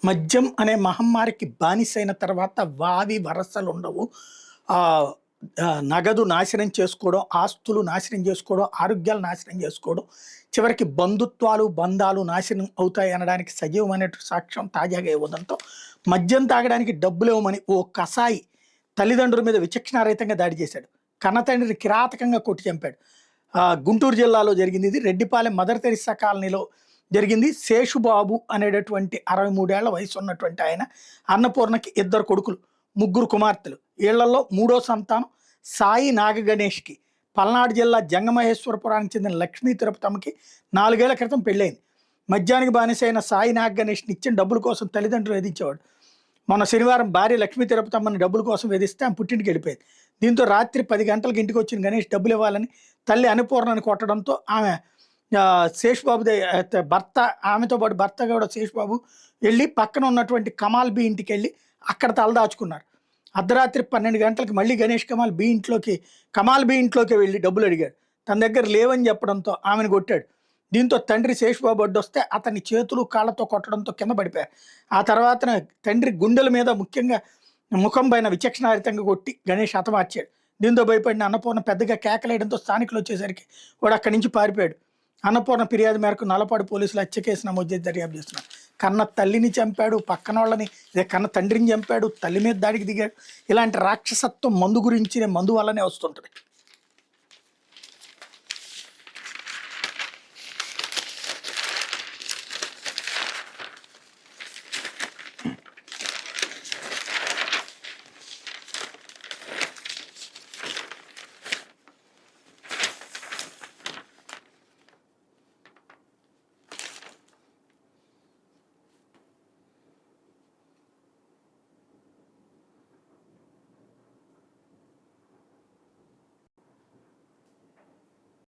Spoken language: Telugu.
మద్యం అనే మహమ్మారికి బానిసైన తర్వాత వావి వరసలు ఉండవు. ఆహ్, నగదు నాశనం చేసుకోవడం, ఆస్తులు నాశనం చేసుకోవడం, ఆరోగ్యాలు నాశనం చేసుకోవడం, చివరికి బంధుత్వాలు, బంధాలు నాశనం అవుతాయి అనడానికి సజీవమైనటువంటి సాక్ష్యం తాజాగా ఇవ్వడంతో మద్యం తాగడానికి డబ్బులివ్వమని ఓ కసాయి తల్లిదండ్రుల మీద విచక్షణారహితంగా దాడి చేశాడు. కన్నతండ్రిని కిరాతకంగా కొట్టి చంపాడు. గుంటూరు జిల్లాలో జరిగింది ఇది. రెడ్డిపాలెం మదర్ తెరిస్సా కాలనీలో జరిగింది. శేషుబాబు అనేటటువంటి 63 ఏళ్ల వయసు ఉన్నటువంటి ఆయన, అన్నపూర్ణకి 2 కొడుకులు, 3 కుమార్తెలు. ఈళ్లలో మూడో సంతానం సాయి నాగగణేష్‌కి పల్నాడు జిల్లా జంగమహేశ్వరపురానికి చెందిన లక్ష్మీ తిరుపతమ్మకి 4 ఏళ్ల క్రితం పెళ్ళైంది. మద్యానికి బానిసైన సాయి నాగగణేష్‌ని ఇచ్చిన డబ్బుల కోసం తల్లిదండ్రులు వేధించేవాడు. మొన్న శనివారం భార్య లక్ష్మీ తిరుపతమ్మని డబ్బుల కోసం వేధిస్తే ఆమె పుట్టింటికి వెళ్ళిపోయింది. దీంతో రాత్రి 10 గంటలకు ఇంటికి వచ్చిన గణేష్ డబ్బులు ఇవ్వాలని తల్లి అన్నపూర్ణని కొట్టడంతో ఆమె శేషుబాబు భర్త, ఆమెతో పాటు భర్త కూడా శేషుబాబు వెళ్ళి పక్కన ఉన్నటువంటి కమాల్ బి ఇంటికి వెళ్ళి అక్కడ తలదాచుకున్నారు. అర్ధరాత్రి 12 గంటలకు మళ్ళీ గణేష్ కమాల్ బి ఇంట్లోకి వెళ్ళి డబ్బులు అడిగాడు. తన దగ్గర లేవని చెప్పడంతో ఆమెను కొట్టాడు. దీంతో తండ్రి శేషుబాబు అడ్డొస్తే అతన్ని చేతులు కాళ్ళతో కొట్టడంతో కింద పడిపోయారు. ఆ తర్వాత తండ్రి గుండెల మీద, ముఖ్యంగా ముఖం పైన విచక్షణారహితంగా కొట్టి గణేష్ హతమార్చాడు. దీంతో భయపడిన అన్నపూర్ణ పెద్దగా కేకలేయడంతో స్థానికులు వచ్చేసరికి వాడు అక్కడి నుంచి పారిపోయాడు. అన్నపూర్ణ ఫిర్యాదు మేరకు నల్లపాడు పోలీసులు హత్య కేసు నమోదు చేసి దర్యాప్తు చేస్తున్నారు. కన్న తల్లిని చంపాడు, పక్కన వాళ్ళని, కన్న తండ్రిని చంపాడు, తల్లి మీద దాడికి దిగాడు. ఇలాంటి రాక్షసత్వం మందు వల్లనే వస్తుంటుంది.